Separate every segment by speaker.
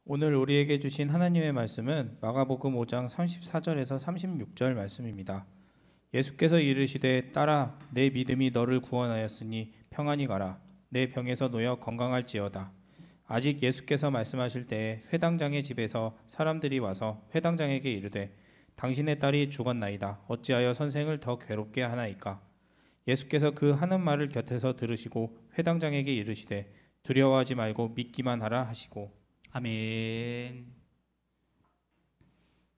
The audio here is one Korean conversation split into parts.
Speaker 1: 오늘 우리에게 주신 하나님의 말씀은 마가복음 5장 34절에서 36절 말씀입니다. 예수께서 이르시되 딸아 내 믿음이 너를 구원하였으니 평안히 가라. 내 병에서 놓여 건강할지어다. 아직 예수께서 말씀하실 때에 회당장의 집에서 사람들이 와서 회당장에게 이르되 당신의 딸이 죽었나이다. 어찌하여 선생을 더 괴롭게 하나이까? 예수께서 그 하는 말을 곁에서 들으시고 회당장에게 이르시되 두려워하지 말고 믿기만 하라 하시고.
Speaker 2: 아멘.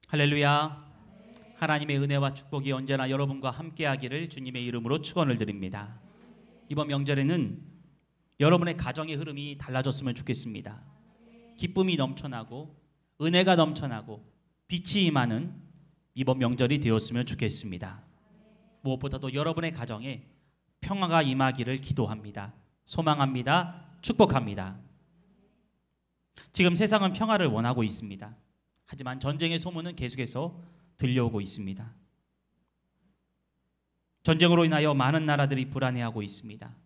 Speaker 2: 할렐루야. 하나님의 은혜와 축복이 언제나 여러분과 함께하기를 주님의 이름으로 축원을 드립니다. 이번 명절에는 여러분의 가정의 흐름이 달라졌으면 좋겠습니다. 기쁨이 넘쳐나고 은혜가 넘쳐나고 빛이 임하는 이번 명절이 되었으면 좋겠습니다. 무엇보다도 여러분의 가정에 평화가 임하기를 기도합니다. 소망합니다. 축복합니다. 지금 세상은 평화를 원하고 있습니다. 하지만 전쟁의 소문은 계속해서 들려오고 있습니다. 전쟁으로 인하여 많은 나라들이 불안해하고 있습니다.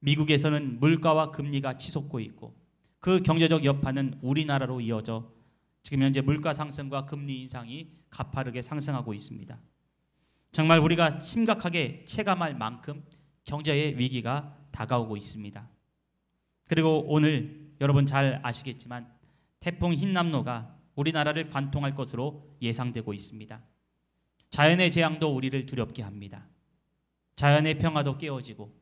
Speaker 2: 미국에서는 물가와 금리가 치솟고 있고 그 경제적 여파는 우리나라로 이어져 지금 현재 물가 상승과 금리 인상이 가파르게 상승하고 있습니다. 정말 우리가 심각하게 체감할 만큼 경제의 위기가 다가오고 있습니다. 그리고 오늘 여러분 잘 아시겠지만 태풍 흰남노가 우리나라를 관통할 것으로 예상되고 있습니다. 자연의 재앙도 우리를 두렵게 합니다. 자연의 평화도 깨어지고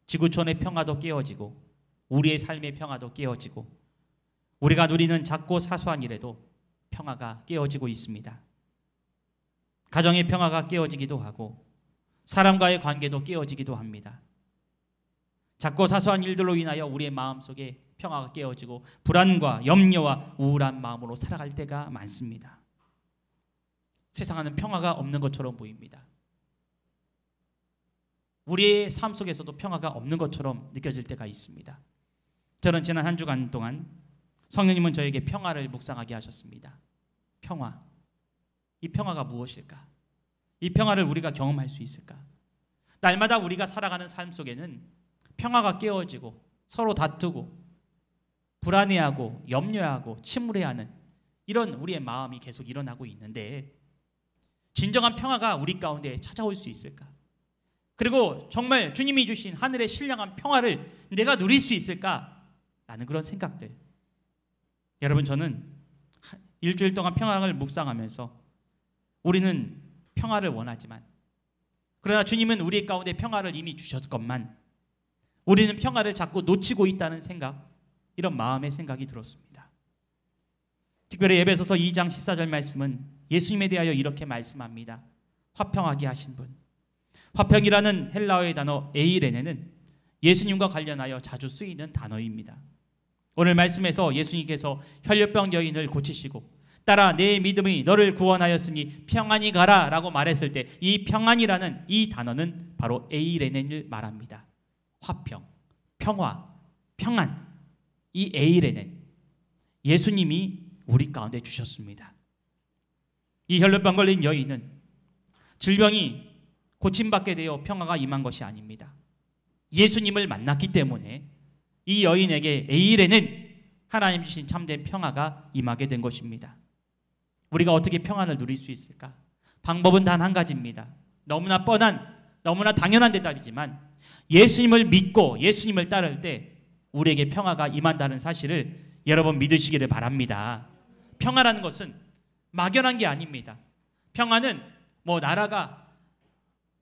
Speaker 2: 지구촌의 평화도 깨어지고 우리의 삶의 평화도 깨어지고 우리가 누리는 작고 사소한 일에도 평화가 깨어지고 있습니다. 가정의 평화가 깨어지기도 하고 사람과의 관계도 깨어지기도 합니다. 작고 사소한 일들로 인하여 우리의 마음속에 평화가 깨어지고 불안과 염려와 우울한 마음으로 살아갈 때가 많습니다. 세상에는 평화가 없는 것처럼 보입니다. 우리의 삶 속에서도 평화가 없는 것처럼 느껴질 때가 있습니다. 저는 지난 한 주간 동안 성령님은 저에게 평화를 묵상하게 하셨습니다. 평화. 이 평화가 무엇일까? 이 평화를 우리가 경험할 수 있을까? 날마다 우리가 살아가는 삶 속에는 평화가 깨어지고 서로 다투고 불안해하고 염려하고 침울해하는 이런 우리의 마음이 계속 일어나고 있는데 진정한 평화가 우리 가운데 찾아올 수 있을까? 그리고 정말 주님이 주신 하늘의 신령한 평화를 내가 누릴 수 있을까? 라는 그런 생각들. 여러분, 저는 일주일 동안 평화를 묵상하면서 우리는 평화를 원하지만 그러나 주님은 우리 가운데 평화를 이미 주셨건만 우리는 평화를 자꾸 놓치고 있다는 생각, 이런 마음의 생각이 들었습니다. 특별히 에베소서 2장 14절 말씀은 예수님에 대하여 이렇게 말씀합니다. 화평하게 하신 분. 화평이라는 헬라어의 단어 에이레네는 예수님과 관련하여 자주 쓰이는 단어입니다. 오늘 말씀에서 예수님께서 혈류병 여인을 고치시고 따라 내 믿음이 너를 구원하였으니 평안히 가라 라고 말했을 때 이 평안이라는 이 단어는 바로 에이레네를 말합니다. 화평, 평화, 평안. 이 에이레는 예수님이 우리 가운데 주셨습니다. 이 혈류병 걸린 여인은 질병이 고침받게 되어 평화가 임한 것이 아닙니다. 예수님을 만났기 때문에 이 여인에게 에이레는 하나님 주신 참된 평화가 임하게 된 것입니다. 우리가 어떻게 평안을 누릴 수 있을까? 방법은 단 한 가지입니다. 너무나 뻔한, 너무나 당연한 대답이지만 예수님을 믿고 예수님을 따를 때 우리에게 평화가 임한다는 사실을 여러분 믿으시기를 바랍니다. 평화라는 것은 막연한 게 아닙니다. 평화는 뭐 나라가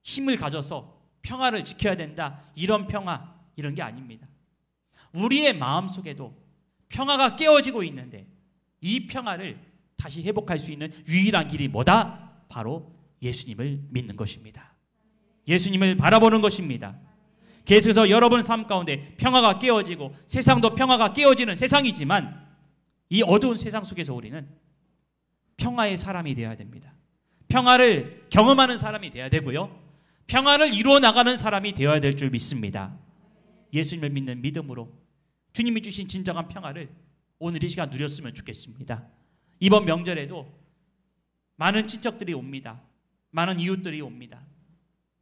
Speaker 2: 힘을 가져서 평화를 지켜야 된다, 이런 평화, 이런 게 아닙니다. 우리의 마음속에도 평화가 깨어지고 있는데 이 평화를 다시 회복할 수 있는 유일한 길이 뭐다? 바로 예수님을 믿는 것입니다. 예수님을 바라보는 것입니다. 계속해서 여러분 삶 가운데 평화가 깨어지고 세상도 평화가 깨어지는 세상이지만 이 어두운 세상 속에서 우리는 평화의 사람이 되어야 됩니다. 평화를 경험하는 사람이 되어야 되고요. 평화를 이루어 나가는 사람이 되어야 될 줄 믿습니다. 예수님을 믿는 믿음으로 주님이 주신 진정한 평화를 오늘 이 시간 누렸으면 좋겠습니다. 이번 명절에도 많은 친척들이 옵니다. 많은 이웃들이 옵니다.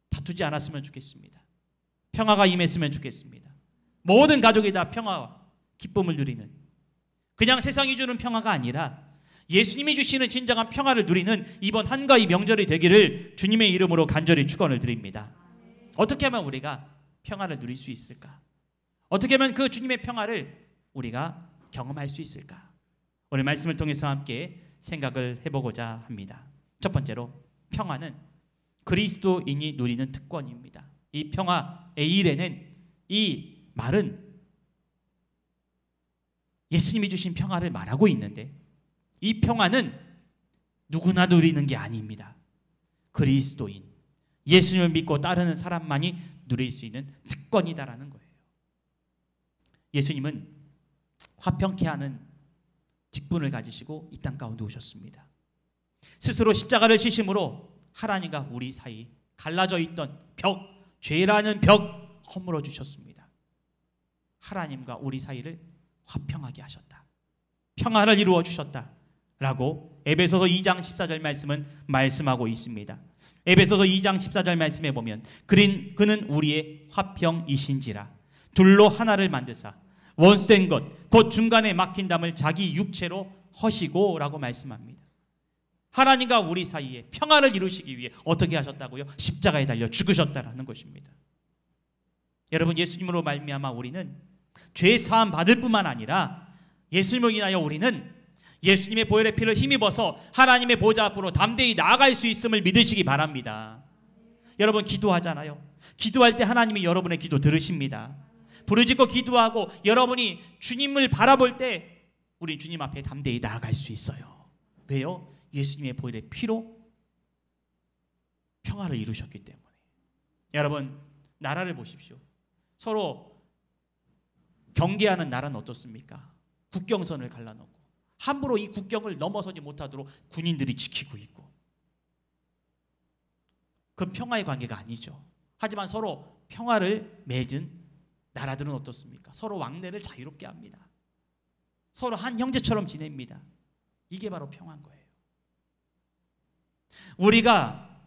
Speaker 2: 다투지 않았으면 좋겠습니다. 평화가 임했으면 좋겠습니다. 모든 가족이 다 평화와 기쁨을 누리는 그냥 세상이 주는 평화가 아니라 예수님이 주시는 진정한 평화를 누리는 이번 한가위 명절이 되기를 주님의 이름으로 간절히 축원을 드립니다. 어떻게 하면 우리가 평화를 누릴 수 있을까? 어떻게 하면 그 주님의 평화를 우리가 경험할 수 있을까? 오늘 말씀을 통해서 함께 생각을 해보고자 합니다. 첫 번째로, 평화는 그리스도인이 누리는 특권입니다. 이 평화, 에이레는, 이 말은 예수님이 주신 평화를 말하고 있는데, 이 평화는 누구나 누리는 게 아닙니다. 그리스도인, 예수님을 믿고 따르는 사람만이 누릴 수 있는 특권이다라는 거예요. 예수님은 화평케 하는 직분을 가지시고 이 땅 가운데 오셨습니다. 스스로 십자가를 지심으로 하나님과 우리 사이 갈라져 있던 벽, 죄라는 벽 허물어 주셨습니다. 하나님과 우리 사이를 화평하게 하셨다. 평화를 이루어 주셨다 라고 에베소서 2장 14절 말씀은 말씀하고 있습니다. 에베소서 2장 14절 말씀에 보면 그는 우리의 화평이신지라 둘로 하나를 만드사 원수된 것 곧 중간에 막힌 담을 자기 육체로 허시고 라고 말씀합니다. 하나님과 우리 사이에 평화를 이루시기 위해 어떻게 하셨다고요? 십자가에 달려 죽으셨다라는 것입니다. 여러분, 예수님으로 말미암아 우리는 죄 사함 받을 뿐만 아니라 예수님으로 인하여 우리는 예수님의 보혈의 피를 힘입어서 하나님의 보좌 앞으로 담대히 나아갈 수 있음을 믿으시기 바랍니다. 여러분, 기도하잖아요. 기도할 때 하나님이 여러분의 기도 들으십니다. 부르짖고 기도하고 여러분이 주님을 바라볼 때 우리 주님 앞에 담대히 나아갈 수 있어요. 왜요? 예수님의 보혈의 피로 평화를 이루셨기 때문에. 여러분, 나라를 보십시오. 서로 경계하는 나라는 어떻습니까? 국경선을 갈라놓고 함부로 이 국경을 넘어서지 못하도록 군인들이 지키고 있고, 그건 평화의 관계가 아니죠. 하지만 서로 평화를 맺은 나라들은 어떻습니까? 서로 왕래를 자유롭게 합니다. 서로 한 형제처럼 지냅니다. 이게 바로 평화인 거예요. 우리가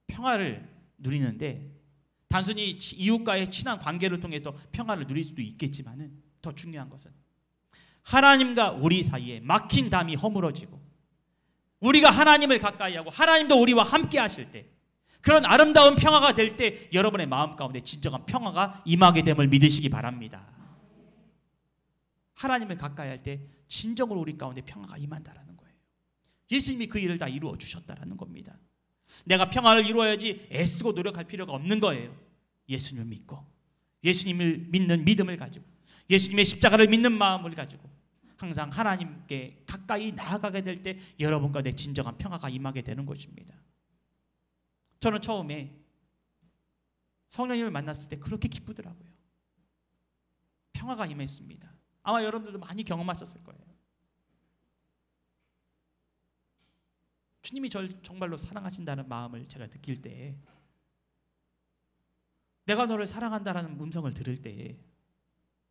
Speaker 2: 평화를 누리는데 단순히 이웃과의 친한 관계를 통해서 평화를 누릴 수도 있겠지만은 더 중요한 것은 하나님과 우리 사이에 막힌 담이 허물어지고 우리가 하나님을 가까이 하고 하나님도 우리와 함께 하실 때, 그런 아름다운 평화가 될 때 여러분의 마음 가운데 진정한 평화가 임하게 됨을 믿으시기 바랍니다. 하나님을 가까이 할 때 진정으로 우리 가운데 평화가 임한다라는 거예요. 예수님이 그 일을 다 이루어 주셨다라는 겁니다. 내가 평화를 이루어야지 애쓰고 노력할 필요가 없는 거예요. 예수님을 믿고 예수님을 믿는 믿음을 가지고 예수님의 십자가를 믿는 마음을 가지고 항상 하나님께 가까이 나아가게 될 때 여러분 가운데 진정한 평화가 임하게 되는 것입니다. 저는 처음에 성령님을 만났을 때 그렇게 기쁘더라고요. 평화가 임했습니다. 아마 여러분들도 많이 경험하셨을 거예요. 주님이 저를 정말로 사랑하신다는 마음을 제가 느낄 때, 내가 너를 사랑한다라는 음성을 들을 때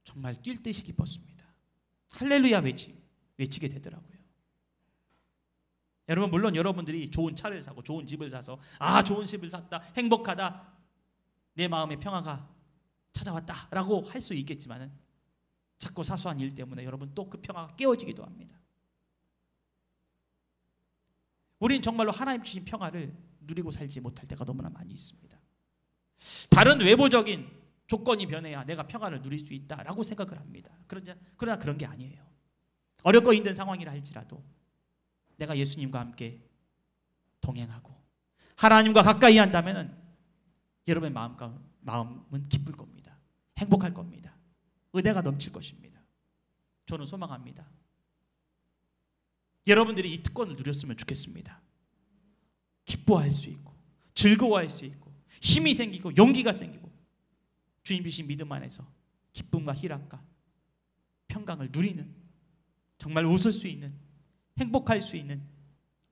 Speaker 2: 정말 뛸 듯이 기뻤습니다. 할렐루야 외치게 되더라고요. 여러분, 물론 여러분들이 좋은 차를 사고 좋은 집을 사서 좋은 집을 샀다, 행복하다, 내 마음에 평화가 찾아왔다 라고 할 수 있겠지만 자꾸 사소한 일 때문에 여러분 또 그 평화가 깨어지기도 합니다. 우린 정말로 하나님 주신 평화를 누리고 살지 못할 때가 너무나 많이 있습니다. 다른 외부적인 조건이 변해야 내가 평화를 누릴 수 있다라고 생각을 합니다. 그러나 그런 게 아니에요. 어렵고 힘든 상황이라 할지라도 내가 예수님과 함께 동행하고 하나님과 가까이 한다면 여러분의 마음은 기쁠 겁니다. 행복할 겁니다. 은혜가 넘칠 것입니다. 저는 소망합니다. 여러분들이 이 특권을 누렸으면 좋겠습니다. 기뻐할 수 있고 즐거워할 수 있고 힘이 생기고 용기가 생기고 주님 주신 믿음 안에서 기쁨과 희락과 평강을 누리는, 정말 웃을 수 있는, 행복할 수 있는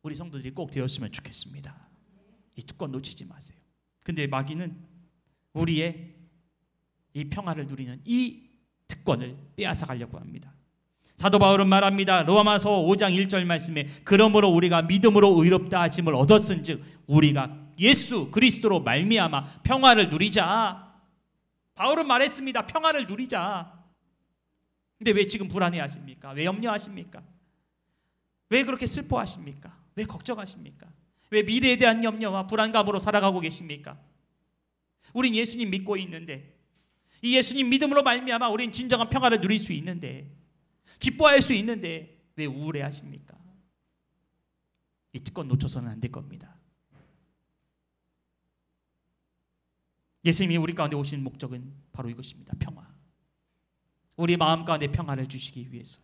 Speaker 2: 우리 성도들이 꼭 되었으면 좋겠습니다. 이 특권 놓치지 마세요. 근데 마귀는 우리의 이 평화를 누리는 이 특권을 빼앗아 가려고 합니다. 사도 바울은 말합니다. 로마서 5장 1절 말씀에 그러므로 우리가 믿음으로 의롭다 하심을 얻었은즉 우리가 예수 그리스도로 말미암아 평화를 누리자. 바울은 말했습니다. 평화를 누리자. 근데 왜 지금 불안해하십니까? 왜 염려하십니까? 왜 그렇게 슬퍼하십니까? 왜 걱정하십니까? 왜 미래에 대한 염려와 불안감으로 살아가고 계십니까? 우린 예수님 믿고 있는데, 이 예수님 믿음으로 말미암아 우린 진정한 평화를 누릴 수 있는데, 기뻐할 수 있는데 왜 우울해하십니까? 이 특권 놓쳐서는 안 될 겁니다. 예수님이 우리 가운데 오신 목적은 바로 이것입니다. 평화. 우리 마음 가운데 평화를 주시기 위해서,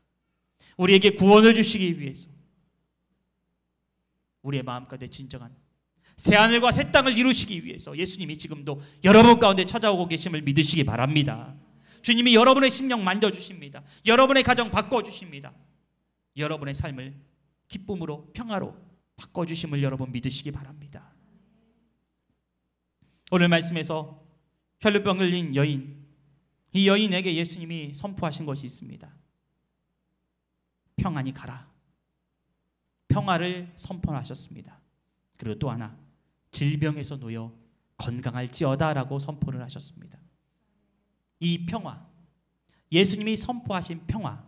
Speaker 2: 우리에게 구원을 주시기 위해서, 우리의 마음 가운데 진정한 새하늘과 새 땅을 이루시기 위해서 예수님이 지금도 여러분 가운데 찾아오고 계심을 믿으시기 바랍니다. 주님이 여러분의 심령 만져주십니다. 여러분의 가정 바꿔주십니다. 여러분의 삶을 기쁨으로 평화로 바꿔주심을 여러분 믿으시기 바랍니다. 오늘 말씀에서 혈루병 걸린 여인, 이 여인에게 예수님이 선포하신 것이 있습니다. 평안히 가라. 평화를 선포하셨습니다. 그리고 또 하나, 질병에서 놓여 건강할지어다 라고 선포를 하셨습니다. 이 평화, 예수님이 선포하신 평화,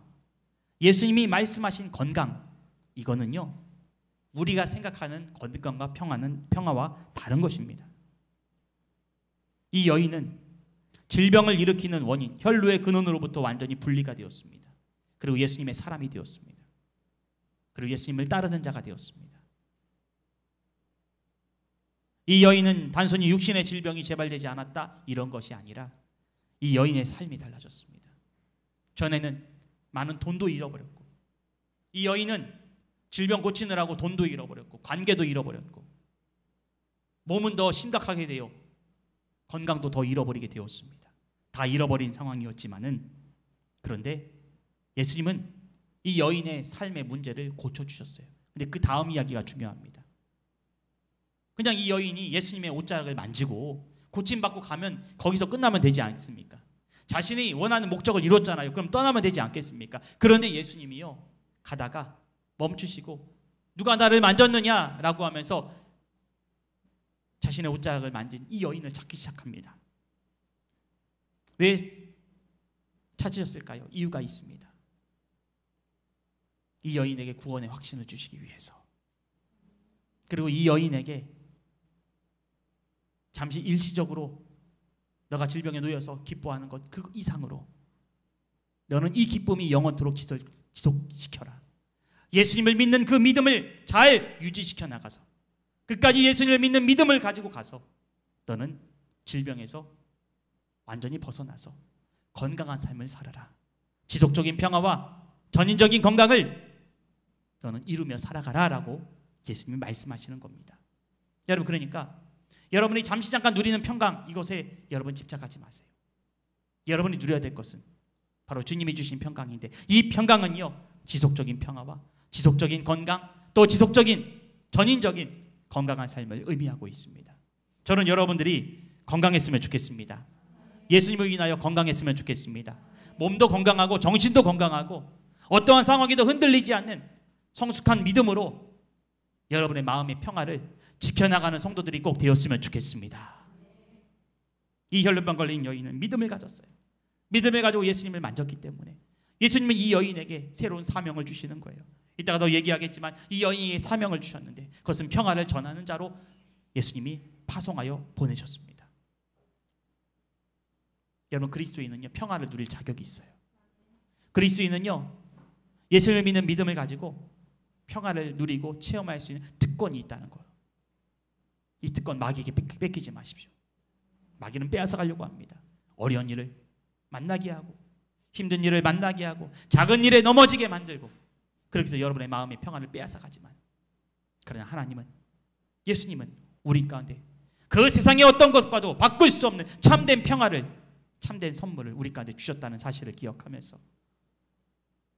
Speaker 2: 예수님이 말씀하신 건강, 이거는요 우리가 생각하는 건강과 평화와 다른 것입니다. 이 여인은 질병을 일으키는 원인, 혈루의 근원으로부터 완전히 분리가 되었습니다. 그리고 예수님의 사람이 되었습니다. 그리고 예수님을 따르는 자가 되었습니다. 이 여인은 단순히 육신의 질병이 재발되지 않았다 이런 것이 아니라 이 여인의 삶이 달라졌습니다. 전에는 많은 돈도 잃어버렸고, 이 여인은 질병 고치느라고 돈도 잃어버렸고, 관계도 잃어버렸고, 몸은 더 심각하게 되어 건강도 더 잃어버리게 되었습니다. 다 잃어버린 상황이었지만은, 그런데 예수님은 이 여인의 삶의 문제를 고쳐주셨어요. 근데 그 다음 이야기가 중요합니다. 그냥 이 여인이 예수님의 옷자락을 만지고 고침받고 가면 거기서 끝나면 되지 않습니까? 자신이 원하는 목적을 이뤘잖아요. 그럼 떠나면 되지 않겠습니까? 그런데 예수님이요 가다가 멈추시고 누가 나를 만졌느냐 라고 하면서 자신의 옷자락을 만진 이 여인을 찾기 시작합니다. 왜 찾으셨을까요? 이유가 있습니다. 이 여인에게 구원의 확신을 주시기 위해서, 그리고 이 여인에게 잠시 일시적으로 너가 질병에 놓여서 기뻐하는 것 그 이상으로 너는 이 기쁨이 영원토록 지속시켜라. 예수님을 믿는 그 믿음을 잘 유지시켜 나가서 끝까지 예수님을 믿는 믿음을 가지고 가서 너는 질병에서 완전히 벗어나서 건강한 삶을 살아라. 지속적인 평화와 전인적인 건강을 너는 이루며 살아가라 라고 예수님이 말씀하시는 겁니다. 여러분, 그러니까 여러분이 잠시 잠깐 누리는 평강, 이것에 여러분 집착하지 마세요. 여러분이 누려야 될 것은 바로 주님이 주신 평강인데, 이 평강은요 지속적인 평화와 지속적인 건강, 또 지속적인 전인적인 건강한 삶을 의미하고 있습니다. 저는 여러분들이 건강했으면 좋겠습니다. 예수님을 인하여 건강했으면 좋겠습니다. 몸도 건강하고 정신도 건강하고 어떠한 상황에도 흔들리지 않는 성숙한 믿음으로 여러분의 마음의 평화를 지켜나가는 성도들이 꼭 되었으면 좋겠습니다. 이 혈루병 걸린 여인은 믿음을 가졌어요. 믿음을 가지고 예수님을 만졌기 때문에 예수님은 이 여인에게 새로운 사명을 주시는 거예요. 이따가 더 얘기하겠지만 이 여인에게 사명을 주셨는데 그것은 평화를 전하는 자로 예수님이 파송하여 보내셨습니다. 여러분, 그리스도인은요 평화를 누릴 자격이 있어요. 그리스도인은요 예수님을 믿는 믿음을 가지고 평화를 누리고 체험할 수 있는 특권이 있다는 거예요. 이 특권 마귀에게 뺏기지 마십시오. 마귀는 빼앗아 가려고 합니다. 어려운 일을 만나게 하고 힘든 일을 만나게 하고 작은 일에 넘어지게 만들고, 그렇게 해서 여러분의 마음의 평화를 빼앗아 가지만, 그러나 하나님은, 예수님은 우리 가운데 그 세상의 어떤 것과도 바꿀 수 없는 참된 평화를, 참된 선물을 우리 가운데 주셨다는 사실을 기억하면서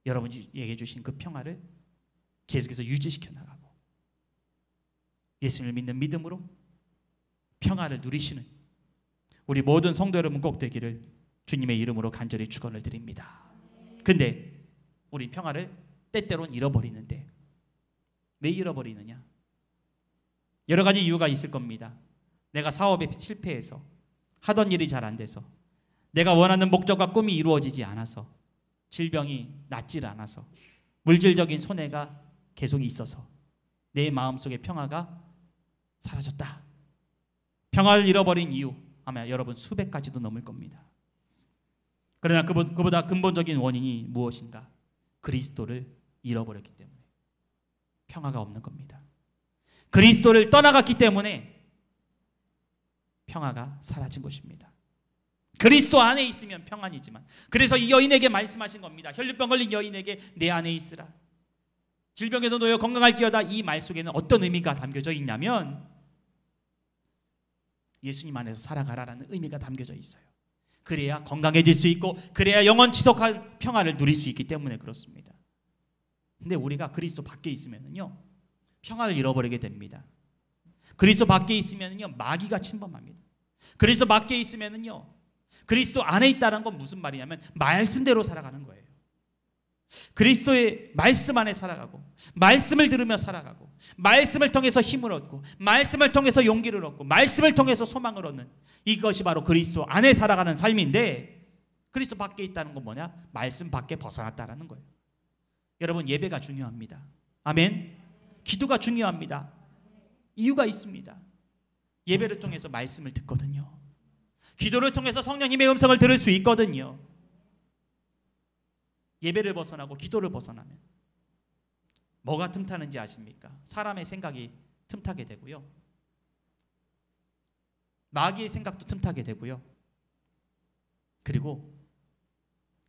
Speaker 2: 여러분에게 주신 그 평화를 계속해서 유지시켜 나가고 예수님을 믿는 믿음으로 평화를 누리시는 우리 모든 성도 여러분 꼭 되기를 주님의 이름으로 간절히 축원을 드립니다. 근데 우리 평화를 때때로는 잃어버리는데 왜 잃어버리느냐? 여러 가지 이유가 있을 겁니다. 내가 사업에 실패해서, 하던 일이 잘 안 돼서, 내가 원하는 목적과 꿈이 이루어지지 않아서, 질병이 낫질 않아서 물질적인 손해가 계속 있어서 내 마음속에 평화가 사라졌다. 평화를 잃어버린 이유 아마 여러분 수백 가지도 넘을 겁니다. 그러나 그보다 근본적인 원인이 무엇인가? 그리스도를 잃어버렸기 때문에 평화가 없는 겁니다. 그리스도를 떠나갔기 때문에 평화가 사라진 것입니다. 그리스도 안에 있으면 평안이지만, 그래서 이 여인에게 말씀하신 겁니다. 혈류병 걸린 여인에게 내 안에 있으라. 질병에서 놓여 건강할지어다. 이 말 속에는 어떤 의미가 담겨져 있냐면 예수님 안에서 살아가라라는 의미가 담겨져 있어요. 그래야 건강해질 수 있고 그래야 영원 지속한 평화를 누릴 수 있기 때문에 그렇습니다. 근데 우리가 그리스도 밖에 있으면요 평화를 잃어버리게 됩니다. 그리스도 밖에 있으면요 마귀가 침범합니다. 그리스도 밖에 있으면요 그리스도 안에 있다는 건 무슨 말이냐면 말씀대로 살아가는 거예요. 그리스도의 말씀 안에 살아가고 말씀을 들으며 살아가고 말씀을 통해서 힘을 얻고 말씀을 통해서 용기를 얻고 말씀을 통해서 소망을 얻는, 이것이 바로 그리스도 안에 살아가는 삶인데, 그리스도 밖에 있다는 건 뭐냐? 말씀 밖에 벗어났다라는 거예요. 여러분, 예배가 중요합니다. 아멘. 기도가 중요합니다. 이유가 있습니다. 예배를 통해서 말씀을 듣거든요. 기도를 통해서 성령님의 음성을 들을 수 있거든요. 예배를 벗어나고 기도를 벗어나면 뭐가 틈타는지 아십니까? 사람의 생각이 틈타게 되고요, 마귀의 생각도 틈타게 되고요, 그리고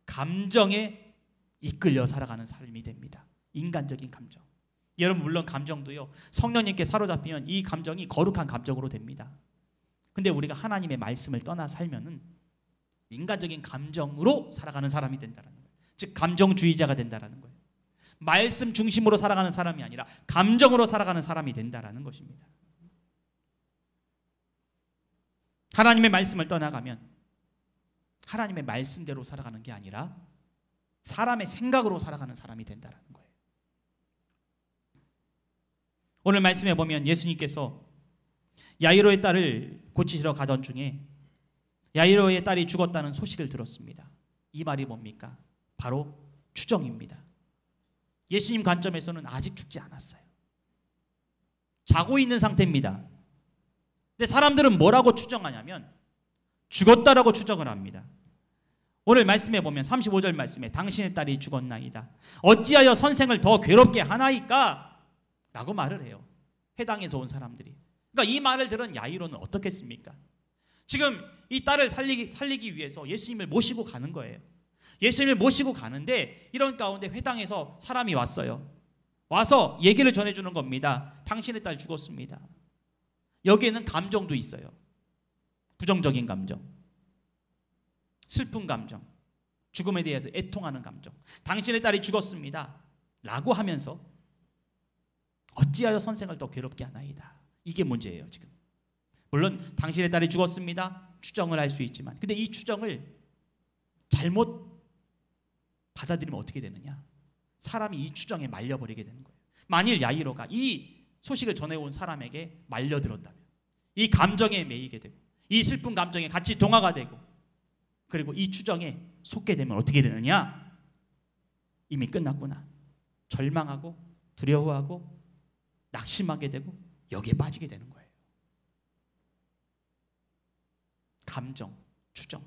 Speaker 2: 감정에 이끌려 살아가는 삶이 됩니다. 인간적인 감정. 여러분, 물론 감정도요 성령님께 사로잡히면 이 감정이 거룩한 감정으로 됩니다. 근데 우리가 하나님의 말씀을 떠나 살면은 인간적인 감정으로 살아가는 사람이 된다는 거예요. 즉 감정주의자가 된다는 거예요. 말씀 중심으로 살아가는 사람이 아니라 감정으로 살아가는 사람이 된다는 것입니다. 하나님의 말씀을 떠나가면 하나님의 말씀대로 살아가는 게 아니라 사람의 생각으로 살아가는 사람이 된다는 거예요. 오늘 말씀에 보면 예수님께서 야이로의 딸을 고치시러 가던 중에 야이로의 딸이 죽었다는 소식을 들었습니다. 이 말이 뭡니까? 바로 추정입니다. 예수님 관점에서는 아직 죽지 않았어요. 자고 있는 상태입니다. 근데 사람들은 뭐라고 추정하냐면 죽었다라고 추정을 합니다. 오늘 말씀에 보면 35절 말씀에 당신의 딸이 죽었나이다. 어찌하여 선생을 더 괴롭게 하나이까? 라고 말을 해요. 회당에서 온 사람들이. 그러니까 이 말을 들은 야이로는 어떻겠습니까? 지금 이 딸을 살리기 위해서 예수님을 모시고 가는 거예요. 예수님을 모시고 가는데 이런 가운데 회당에서 사람이 왔어요. 와서 얘기를 전해주는 겁니다. 당신의 딸 죽었습니다. 여기에는 감정도 있어요. 부정적인 감정, 슬픈 감정, 죽음에 대해서 애통하는 감정. 당신의 딸이 죽었습니다 라고 하면서 어찌하여 선생을 더 괴롭게 하나이다. 이게 문제예요. 지금 물론 당신의 딸이 죽었습니다 추정을 할 수 있지만, 근데 이 추정을 잘못 받아들이면 어떻게 되느냐? 사람이 이 추정에 말려버리게 되는 거예요. 만일 야이로가 이 소식을 전해온 사람에게 말려들었다면, 이 감정에 매이게 되고 이 슬픈 감정에 같이 동화가 되고 그리고 이 추정에 속게 되면 어떻게 되느냐? 이미 끝났구나. 절망하고 두려워하고 낙심하게 되고 여기에 빠지게 되는 거예요. 감정, 추정.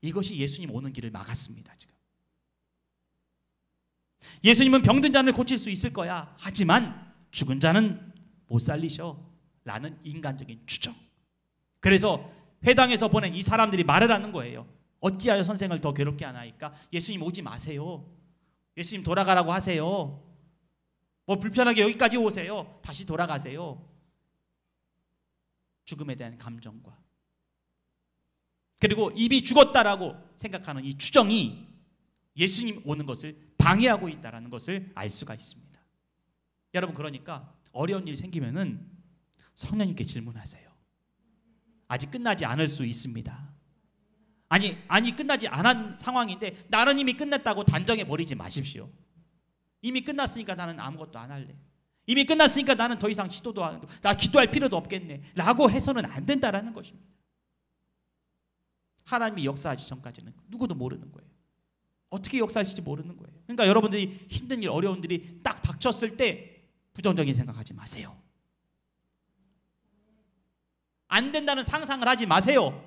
Speaker 2: 이것이 예수님 오는 길을 막았습니다. 지금 예수님은 병든 자를 고칠 수 있을 거야. 하지만 죽은 자는 못 살리셔 라는 인간적인 추정. 그래서 회당에서 보낸 이 사람들이 말을 하는 거예요. 어찌하여 선생을 더 괴롭게 하나이까? 예수님 오지 마세요. 예수님 돌아가라고 하세요. 뭐 불편하게 여기까지 오세요. 다시 돌아가세요. 죽음에 대한 감정과 그리고 이미 죽었다라고 생각하는 이 추정이 예수님 오는 것을 방해하고 있다는 것을 알 수가 있습니다. 여러분, 그러니까 어려운 일 생기면은 성령님께 질문하세요. 아직 끝나지 않을 수 있습니다. 아니 끝나지 않은 상황인데 나는 이미 끝났다고 단정해 버리지 마십시오. 이미 끝났으니까 나는 아무것도 안 할래. 이미 끝났으니까 나는 더 이상 시도도 안 하고 나 기도할 필요도 없겠네 라고 해서는 안 된다라는 것입니다. 하나님이 역사하시기 전까지는 누구도 모르는 거예요. 어떻게 역사하실지 모르는 거예요. 그러니까 여러분들이 힘든 일, 어려운 일이 딱 닥쳤을 때 부정적인 생각하지 마세요. 안 된다는 상상을 하지 마세요.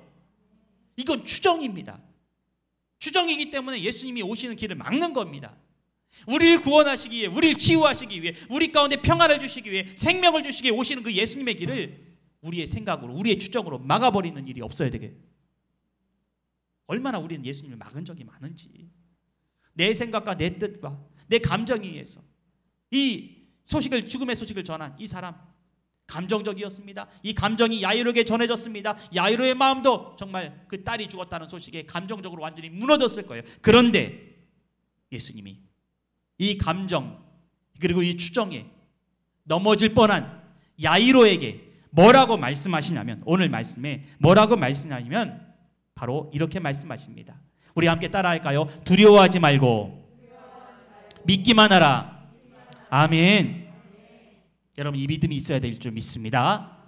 Speaker 2: 이건 추정입니다. 추정이기 때문에 예수님이 오시는 길을 막는 겁니다. 우리를 구원하시기 위해, 우리를 치유하시기 위해, 우리 가운데 평화를 주시기 위해, 생명을 주시기 위해 오시는 그 예수님의 길을 우리의 생각으로, 우리의 추정으로 막아버리는 일이 없어야 되게. 얼마나 우리는 예수님을 막은 적이 많은지. 내 생각과 내 뜻과 내 감정에 의해서 이 소식을, 죽음의 소식을 전한 이 사람 감정적이었습니다. 이 감정이 야이로에게 전해졌습니다. 야이로의 마음도 정말 그 딸이 죽었다는 소식에 감정적으로 완전히 무너졌을 거예요. 그런데 예수님이 이 감정 그리고 이 추정에 넘어질 뻔한 야이로에게 뭐라고 말씀하시냐면, 오늘 말씀에 뭐라고 말씀하시냐면 바로 이렇게 말씀하십니다. 우리 함께 따라할까요? 두려워하지 말고 믿기만 하라. 아멘. 여러분, 이 믿음이 있어야 될 줄 믿습니다.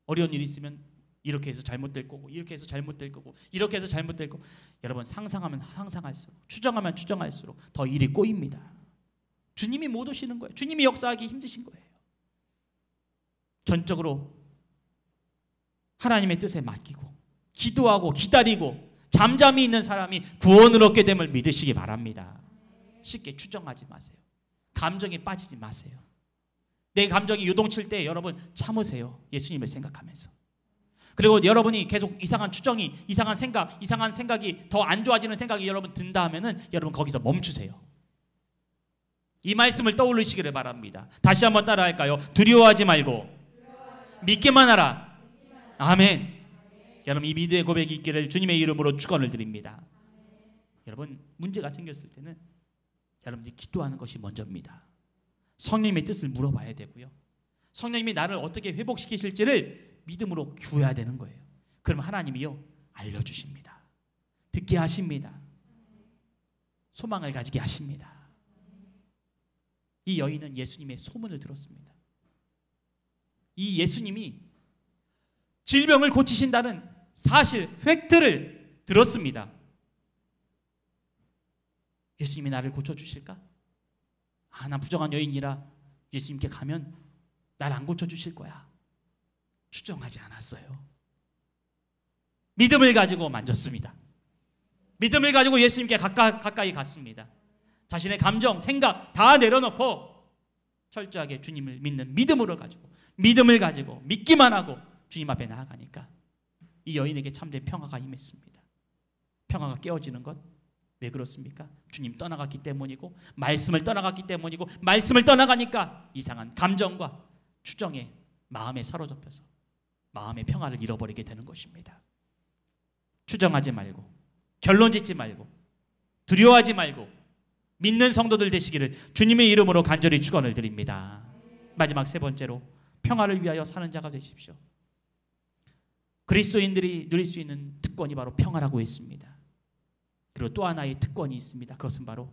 Speaker 2: 어려운 일이 있으면 이렇게 해서 잘못될 거고, 이렇게 해서 잘못될 거고, 이렇게 해서 잘못될 거고, 여러분 상상하면 상상할수록, 추정하면 추정할수록 더 일이 꼬입니다. 주님이 못 오시는 거예요. 주님이 역사하기 힘드신 거예요. 전적으로 하나님의 뜻에 맡기고 기도하고 기다리고 잠잠히 있는 사람이 구원을 얻게 됨을 믿으시기 바랍니다. 쉽게 추정하지 마세요. 감정에 빠지지 마세요. 내 감정이 요동칠 때 여러분 참으세요. 예수님을 생각하면서. 그리고 여러분이 계속 이상한 추정이, 이상한 생각이 더 안 좋아지는 생각이 여러분 든다 하면은 여러분 거기서 멈추세요. 이 말씀을 떠올리시기를 바랍니다. 다시 한번 따라할까요? 두려워하지 말고 믿기만 하라. 아멘. 여러분, 이 믿음의 고백이 있기를 주님의 이름으로 축원을 드립니다. 여러분, 문제가 생겼을 때는 여러분들이 기도하는 것이 먼저입니다. 성령님의 뜻을 물어봐야 되고요. 성령님이 나를 어떻게 회복시키실지를 믿음으로 구해야 되는 거예요. 그럼 하나님이요 알려주십니다. 듣게 하십니다. 소망을 가지게 하십니다. 이 여인은 예수님의 소문을 들었습니다. 이 예수님이 질병을 고치신다는 사실, 팩트를 들었습니다. 예수님이 나를 고쳐주실까? 난 부정한 여인이라 예수님께 가면 날 안 고쳐주실 거야. 추정하지 않았어요. 믿음을 가지고 만졌습니다. 믿음을 가지고 예수님께 가까이 갔습니다. 자신의 감정, 생각 다 내려놓고 철저하게 주님을 믿는 믿음을 가지고 믿기만 하고 주님 앞에 나아가니까 이 여인에게 참된 평화가 임했습니다. 평화가 깨어지는 것 왜 그렇습니까? 주님 떠나갔기 때문이고, 말씀을 떠나갔기 때문이고, 말씀을 떠나가니까 이상한 감정과 추정에 마음에 사로잡혀서 마음의 평화를 잃어버리게 되는 것입니다. 추정하지 말고, 결론 짓지 말고, 두려워하지 말고 믿는 성도들 되시기를 주님의 이름으로 간절히 축원을 드립니다. 마지막 세 번째로 평화를 위하여 사는 자가 되십시오. 그리스도인들이 누릴 수 있는 특권이 바로 평화라고 했습니다. 그리고 또 하나의 특권이 있습니다. 그것은 바로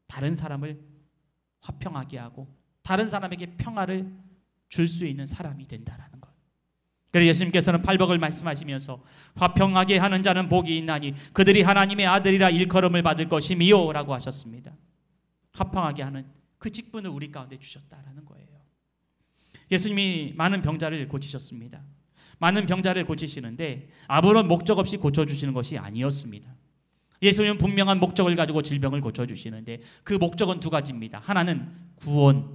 Speaker 2: 다른 사람을 화평하게 하고 다른 사람에게 평화를 줄 수 있는 사람이 된다라는 것. 그래서 예수님께서는 팔복을 말씀하시면서 화평하게 하는 자는 복이 있나니 그들이 하나님의 아들이라 일컬음을 받을 것이미요 라고 하셨습니다. 화평하게 하는 그 직분을 우리 가운데 주셨다라는 거예요. 예수님이 많은 병자를 고치셨습니다. 많은 병자를 고치시는데 아무런 목적 없이 고쳐주시는 것이 아니었습니다. 예수님은 분명한 목적을 가지고 질병을 고쳐주시는데 그 목적은 두 가지입니다. 하나는 구원을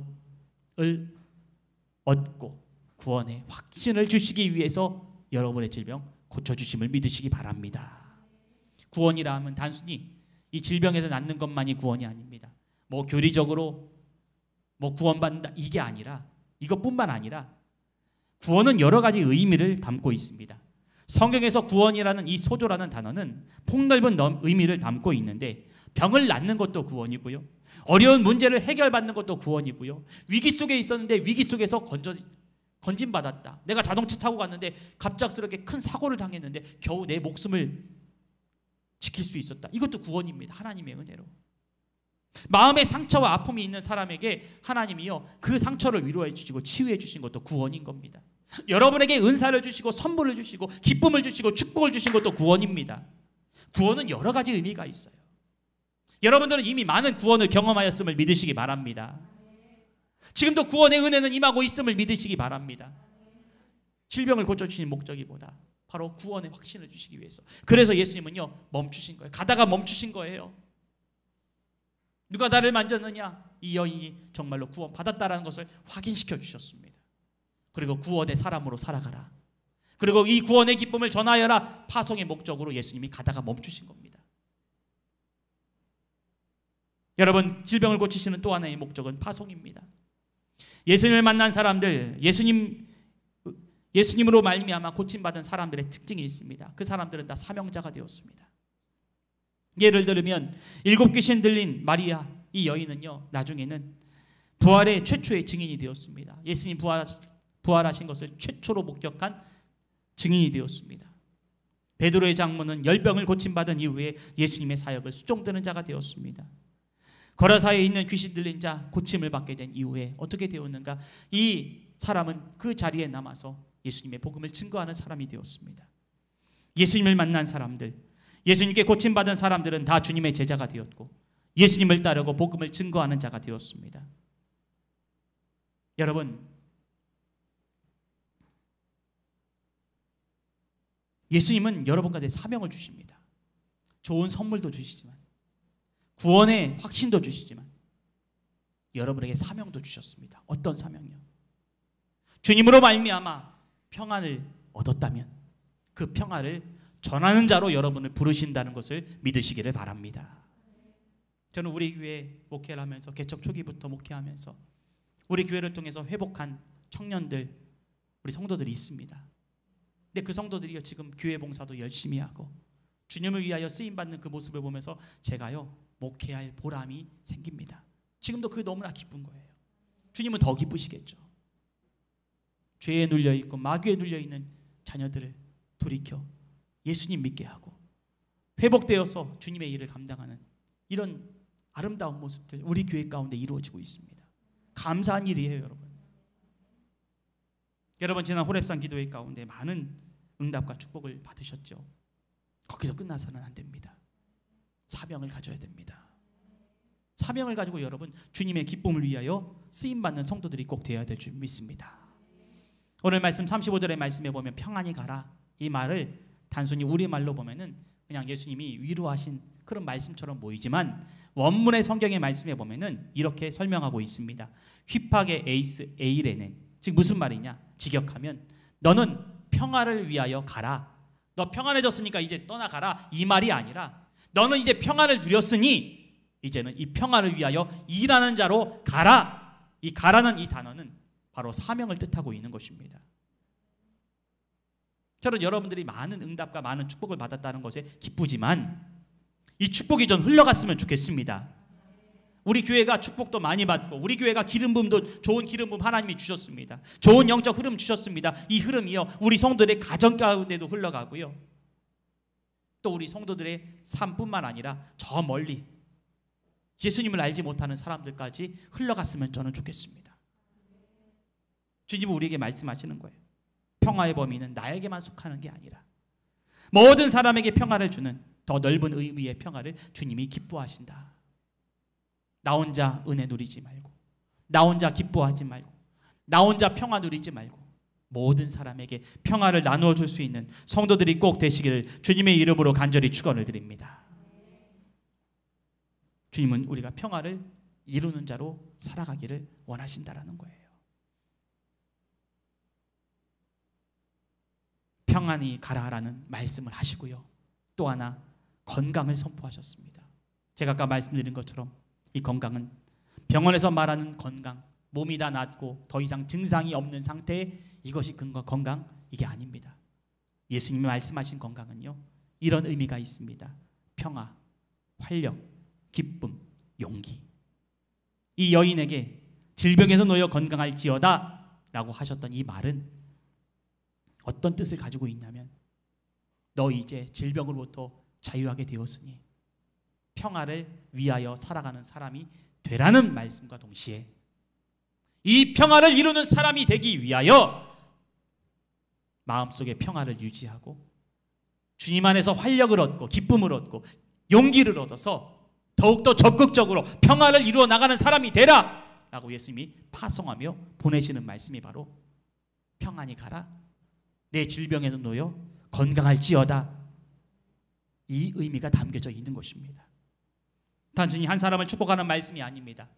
Speaker 2: 얻고 구원의 확신을 주시기 위해서 여러분의 질병 고쳐주심을 믿으시기 바랍니다. 구원이라 하면 단순히 이 질병에서 낫는 것만이 구원이 아닙니다. 뭐 교리적으로 뭐 구원받는다 이게 아니라, 이것뿐만 아니라 구원은 여러 가지 의미를 담고 있습니다. 성경에서 구원이라는 이 소조라는 단어는 폭넓은 의미를 담고 있는데, 병을 낫는 것도 구원이고요, 어려운 문제를 해결받는 것도 구원이고요, 위기 속에 있었는데 위기 속에서 건진받았다. 내가 자동차 타고 갔는데 갑작스럽게 큰 사고를 당했는데 겨우 내 목숨을 지킬 수 있었다. 이것도 구원입니다. 하나님의 은혜로. 마음의 상처와 아픔이 있는 사람에게 하나님이요 그 상처를 위로해 주시고 치유해 주신 것도 구원인 겁니다. 여러분에게 은사를 주시고 선물을 주시고 기쁨을 주시고 축복을 주신 것도 구원입니다. 구원은 여러 가지 의미가 있어요. 여러분들은 이미 많은 구원을 경험하였음을 믿으시기 바랍니다. 지금도 구원의 은혜는 임하고 있음을 믿으시기 바랍니다. 질병을 고쳐주신 목적이보다 바로 구원의 확신을 주시기 위해서. 그래서 예수님은요 멈추신 거예요. 가다가 멈추신 거예요. 누가 나를 만졌느냐? 이 여인이 정말로 구원 받았다라는 것을 확인시켜 주셨습니다. 그리고 구원의 사람으로 살아가라. 그리고 이 구원의 기쁨을 전하여라. 파송의 목적으로 예수님이 가다가 멈추신 겁니다. 여러분, 질병을 고치시는 또 하나의 목적은 파송입니다. 예수님을 만난 사람들, 예수님으로 말미암아 고침받은 사람들의 특징이 있습니다. 그 사람들은 다 사명자가 되었습니다. 예를 들면 7 귀신 들린 마리아, 이 여인은요 나중에는 부활의 최초의 증인이 되었습니다. 예수님 부활하신 것을 최초로 목격한 증인이 되었습니다. 베드로의 장모는 열병을 고침받은 이후에 예수님의 사역을 수종드는 자가 되었습니다. 거라사에 있는 귀신 들린 자 고침을 받게 된 이후에 어떻게 되었는가? 이 사람은 그 자리에 남아서 예수님의 복음을 증거하는 사람이 되었습니다. 예수님을 만난 사람들, 예수님께 고침받은 사람들은 다 주님의 제자가 되었고 예수님을 따르고 복음을 증거하는 자가 되었습니다. 여러분, 예수님은 여러분 가운데 사명을 주십니다. 좋은 선물도 주시지만 구원의 확신도 주시지만 여러분에게 사명도 주셨습니다. 어떤 사명이요? 주님으로 말미암아 평안을 얻었다면 그 평안을 전하는 자로 여러분을 부르신다는 것을 믿으시기를 바랍니다. 저는 우리 교회 목회를 하면서 개척 초기부터 목회하면서 우리 교회를 통해서 회복한 청년들, 우리 성도들이 있습니다. 근데 그 성도들이요 지금 교회 봉사도 열심히 하고 주님을 위하여 쓰임받는 그 모습을 보면서 제가요 목회할 보람이 생깁니다. 지금도 그게 너무나 기쁜 거예요. 주님은 더 기쁘시겠죠. 죄에 눌려있고 마귀에 눌려있는 자녀들을 돌이켜 예수님 믿게 하고 회복되어서 주님의 일을 감당하는 이런 아름다운 모습들 우리 교회 가운데 이루어지고 있습니다. 감사한 일이에요. 여러분 지난 호렙산 기도회 가운데 많은 응답과 축복을 받으셨죠. 거기서 끝나서는 안 됩니다. 사명을 가져야 됩니다. 사명을 가지고 여러분 주님의 기쁨을 위하여 쓰임받는 성도들이 꼭 되어야 될 줄 믿습니다. 오늘 말씀 35절의 말씀에 보면 평안히 가라, 이 말을 단순히 우리말로 보면은 그냥 예수님이 위로하신 그런 말씀처럼 보이지만 원문의 성경의 말씀에 보면은 이렇게 설명하고 있습니다. 휘팍의 에이스 에이레넨, 즉 무슨 말이냐? 직역하면 너는 평안을 위하여 가라. 너 평안해졌으니까 이제 떠나가라, 이 말이 아니라 너는 이제 평안을 누렸으니 이제는 이 평안을 위하여 일하는 자로 가라. 이 가라는 이 단어는 바로 사명을 뜻하고 있는 것입니다. 저는 여러분들이 많은 응답과 많은 축복을 받았다는 것에 기쁘지만 이 축복이 좀 흘러갔으면 좋겠습니다. 우리 교회가 축복도 많이 받고 우리 교회가 기름부음도 좋은 기름부음 하나님이 주셨습니다. 좋은 영적 흐름 주셨습니다. 이 흐름이요 우리 성도들의 가정 가운데도 흘러가고요. 또 우리 성도들의 삶뿐만 아니라 저 멀리 예수님을 알지 못하는 사람들까지 흘러갔으면 저는 좋겠습니다. 주님은 우리에게 말씀하시는 거예요. 평화의 범위는 나에게만 속하는 게 아니라 모든 사람에게 평화를 주는 더 넓은 의미의 평화를 주님이 기뻐하신다. 나 혼자 은혜 누리지 말고, 나 혼자 기뻐하지 말고, 나 혼자 평화 누리지 말고 모든 사람에게 평화를 나누어 줄 수 있는 성도들이 꼭 되시기를 주님의 이름으로 간절히 축원을 드립니다. 주님은 우리가 평화를 이루는 자로 살아가기를 원하신다라는 거예요. 평안히 가라라는 말씀을 하시고요. 또 하나 건강을 선포하셨습니다. 제가 아까 말씀드린 것처럼 이 건강은 병원에서 말하는 건강, 몸이 다 낫고 더 이상 증상이 없는 상태, 이것이 건강, 이게 아닙니다. 예수님이 말씀하신 건강은요 이런 의미가 있습니다. 평화, 활력, 기쁨, 용기. 이 여인에게 질병에서 놓여 건강할지어다 라고 하셨던 이 말은 어떤 뜻을 가지고 있냐면 너 이제 질병으로부터 자유하게 되었으니 평화를 위하여 살아가는 사람이 되라는 말씀과 동시에 이 평화를 이루는 사람이 되기 위하여 마음속에 평화를 유지하고 주님 안에서 활력을 얻고 기쁨을 얻고 용기를 얻어서 더욱더 적극적으로 평화를 이루어 나가는 사람이 되라 라고 예수님이 파송하며 보내시는 말씀이 바로 평안히 가라, 내 질병에서 놓여 건강할지어다, 이 의미가 담겨져 있는 것입니다. 단순히 한 사람을 축복하는 말씀이 아닙니다.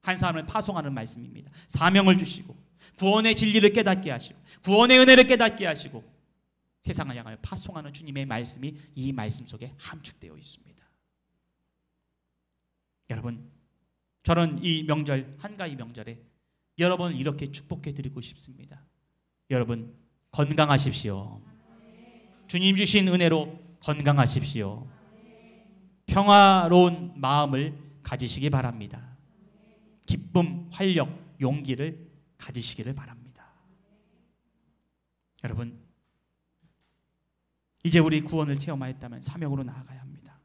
Speaker 2: 한 사람을 파송하는 말씀입니다. 사명을 주시고 구원의 진리를 깨닫게 하시고 구원의 은혜를 깨닫게 하시고 세상을 향하여 파송하는 주님의 말씀이 이 말씀 속에 함축되어 있습니다. 여러분, 저는 이 명절, 한가위 명절에 여러분을 이렇게 축복해 드리고 싶습니다. 여러분 건강하십시오. 주님 주신 은혜로 건강하십시오. 평화로운 마음을 가지시기 바랍니다. 기쁨, 활력, 용기를 가지시기를 바랍니다. 여러분, 이제 우리 구원을 체험하였다면 사명으로 나아가야 합니다.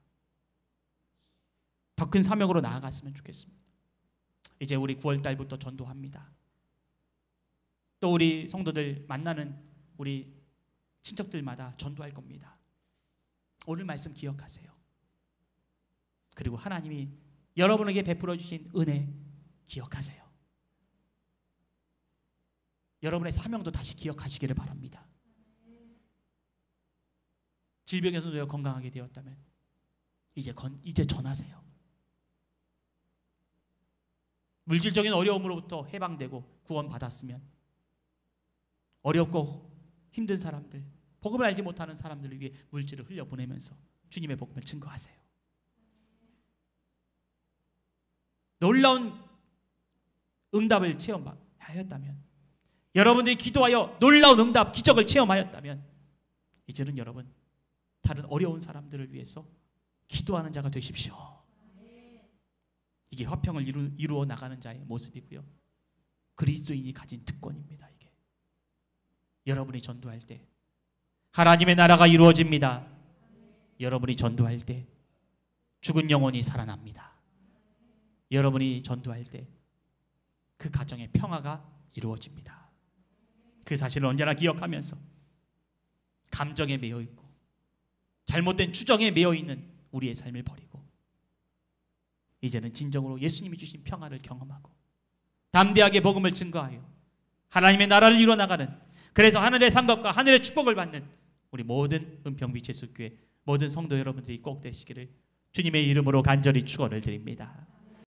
Speaker 2: 더 큰 사명으로 나아갔으면 좋겠습니다. 이제 우리 9월달부터 전도합니다. 또 우리 성도들 만나는 우리 친척들마다 전도할 겁니다. 오늘 말씀 기억하세요. 그리고 하나님이 여러분에게 베풀어 주신 은혜 기억하세요. 여러분의 사명도 다시 기억하시기를 바랍니다. 질병에서 놓여 건강하게 되었다면 이제 전하세요. 물질적인 어려움으로부터 해방되고 구원받았으면 어렵고 힘든 사람들, 복음을 알지 못하는 사람들을 위해 물질을 흘려보내면서 주님의 복음을 증거하세요. 놀라운 응답을 체험하였다면, 여러분들이 기도하여 놀라운 응답, 기적을 체험하였다면 이제는 여러분 다른 어려운 사람들을 위해서 기도하는 자가 되십시오. 이게 화평을 이루어 나가는 자의 모습이고요. 그리스도인이 가진 특권입니다. 이게 여러분이 전도할 때 하나님의 나라가 이루어집니다. 여러분이 전도할 때 죽은 영혼이 살아납니다. 여러분이 전도할 때 그 가정의 평화가 이루어집니다. 그 사실을 언제나 기억하면서 감정에 매여 있고 잘못된 추정에 매여 있는 우리의 삶을 버리고 이제는 진정으로 예수님이 주신 평화를 경험하고 담대하게 복음을 증거하여 하나님의 나라를 이루어나가는, 그래서 하늘의 상급과 하늘의 축복을 받는 우리 모든 은평빛 예수교회 모든 성도 여러분들이 꼭 되시기를 주님의 이름으로 간절히 축원을 드립니다.